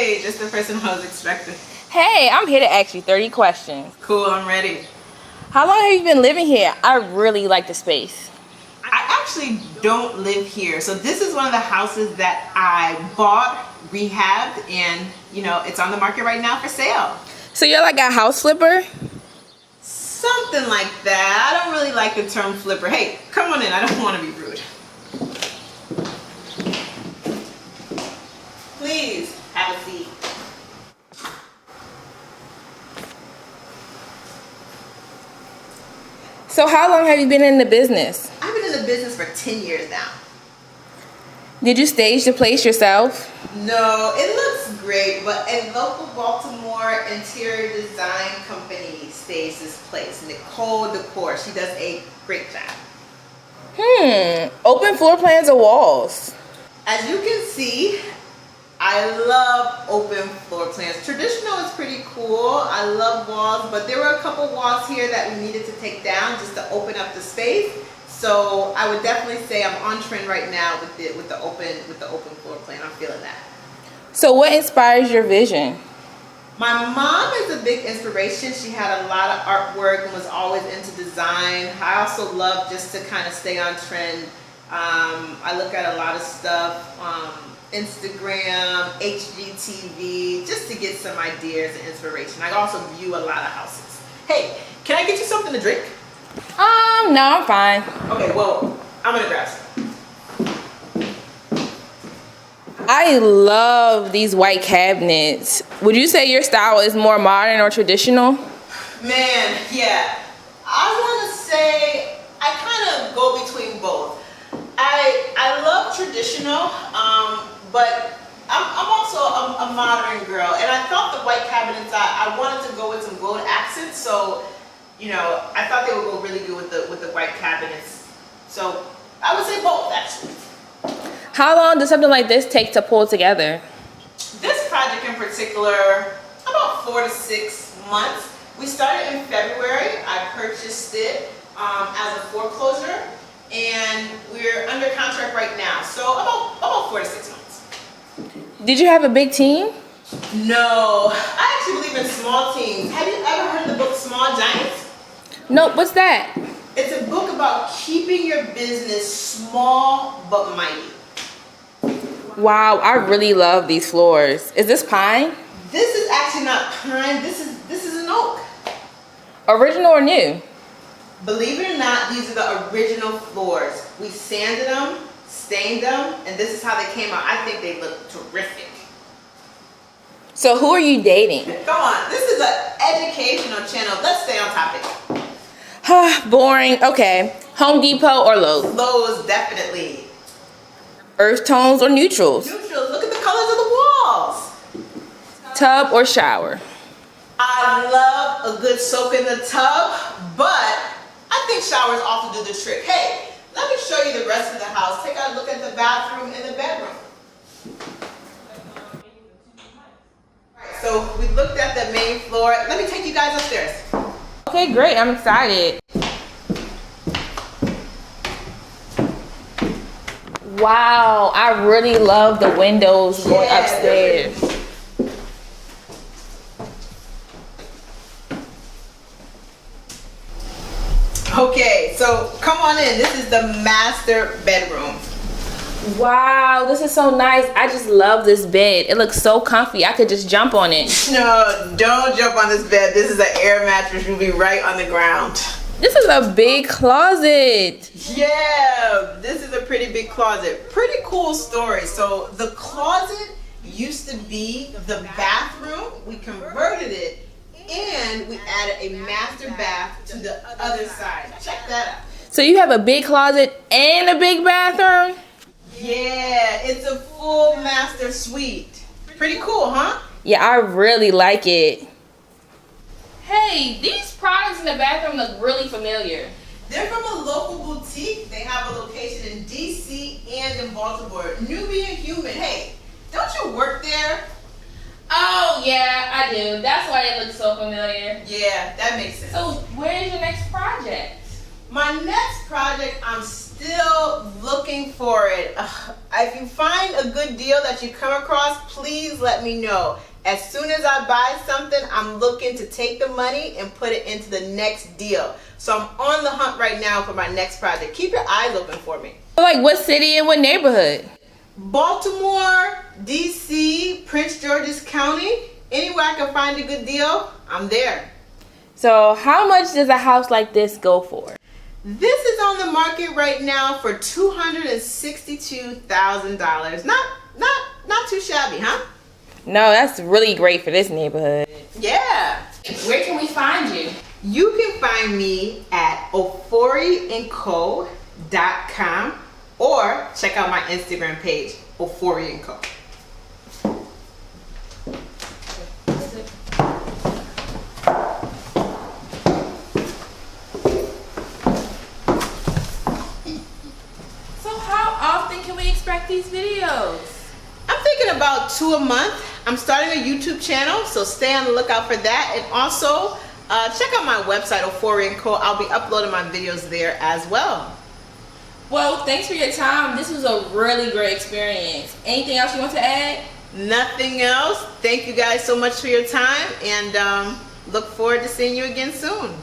Hey, just the person I was expecting. Hey, I'm here to ask you 30 questions. Cool, I'm ready. How long have you been living here? I really like the space. I actually don't live here. So this is one of the houses that I bought, rehabbed, and it's on the market right now for sale. So you're like a house flipper? Something like that. I don't really like the term flipper. Hey, come on in. I don't want to be rude. Please, have a seat. So how long have you been in the business? I've been in the business for 10 years now. Did you stage the place yourself? No, it looks great, but a local Baltimore interior design company staged this place. Nicole Decor. She does a great job. Open floor plans or walls? As you can see, I love open floor plans. Traditional is pretty cool. I love walls, but there were a couple walls here that we needed to take down just to open up the space. So I would definitely say I'm on trend right now with the open floor plan. I'm feeling that. So what inspires your vision? My mom is a big inspiration. She had a lot of artwork and was always into design. I also love just to kind of stay on trend. I look at a lot of stuff, Instagram, HGTV, just to get some ideas and inspiration. I also view a lot of houses. Hey, can I get you something to drink? No, I'm fine. Okay, well, I'm gonna grab some. I love these white cabinets. Would you say your style is more modern or traditional? Man, yeah. I want to say I kind of go between both. I love traditional, but I'm also a modern girl, and I thought the white cabinets, I wanted to go with some gold accents, so I thought they would go really good with the white cabinets. So I would say both, actually. How long does something like this take to pull together? This project in particular, about 4 to 6 months. We started in February. I purchased it as a foreclosure, and we're under contract right now. So about 4 to 6 months. Did you have a big team? No, I actually believe in small teams. Have you ever heard of the book Small Giants? Nope, what's that? It's a book about keeping your business small but mighty. Wow, I really love these floors. Is this pine? This is actually not pine. This is an oak. Original or new? Believe it or not, these are the original floors. We sanded them, stained them, and this is how they came out. I think they look terrific. So who are you dating? Come on, this is an educational channel. Let's stay on topic. Boring. Okay. Home Depot or Lowe's? Lowe's, definitely. Earth tones or neutrals? Neutrals. Look at the colors of the walls. Tub or shower? I love a good soak in the tub, but I think showers also do the trick. Hey, let me show you the rest of the house. Take a look at the bathroom and the bedroom. Alright, so we looked at the main floor. Let me take you guys upstairs. Okay, great. I'm excited. Wow, I really love the windows going upstairs. Okay, so come on in. This is the master bedroom. Wow, this is so nice. I just love this bed. It looks so comfy. I could just jump on it. No, don't jump on this bed. This is an air mattress. You'll be right on the ground. This is a big closet. Yeah, this is a pretty big closet. Pretty cool story. So the closet used to be the bathroom. We converted it and we added a master bath to the other side. Check that out. So you have a big closet and a big bathroom? Yeah, it's a full master suite. Pretty cool, huh? Yeah, I really like it. Hey, these products in the bathroom look really familiar. They're from a local boutique. They have a location in DC and in Baltimore. Nubian Human. Hey, don't you work there? Oh, yeah, I do. That's why it looks so familiar. Yeah, that makes sense. So, where's your next project? My next project, I'm still still looking for it. If you find a good deal that you come across, please let me know. As soon as I buy something, I'm looking to take the money and put it into the next deal. So I'm on the hunt right now for my next project. Keep your eyes open for me. Like what city and what neighborhood? Baltimore, DC, Prince George's County. Anywhere I can find a good deal, I'm there. So how much does a house like this go for? This is on the market right now for $262,000. Not too shabby, huh? No, that's really great for this neighborhood. Yeah. Where can we find you? You can find me at oforiandco.com or check out my Instagram page, Ofori and Co. So how often can we expect these videos? I'm thinking about 2 a month. I'm starting a YouTube channel, so stay on the lookout for that. And also, check out my website, Ofori and Co. I'll be uploading my videos there as well. Well, thanks for your time. This was a really great experience. Anything else you want to add? Nothing else. Thank you guys so much for your time, and look forward to seeing you again soon.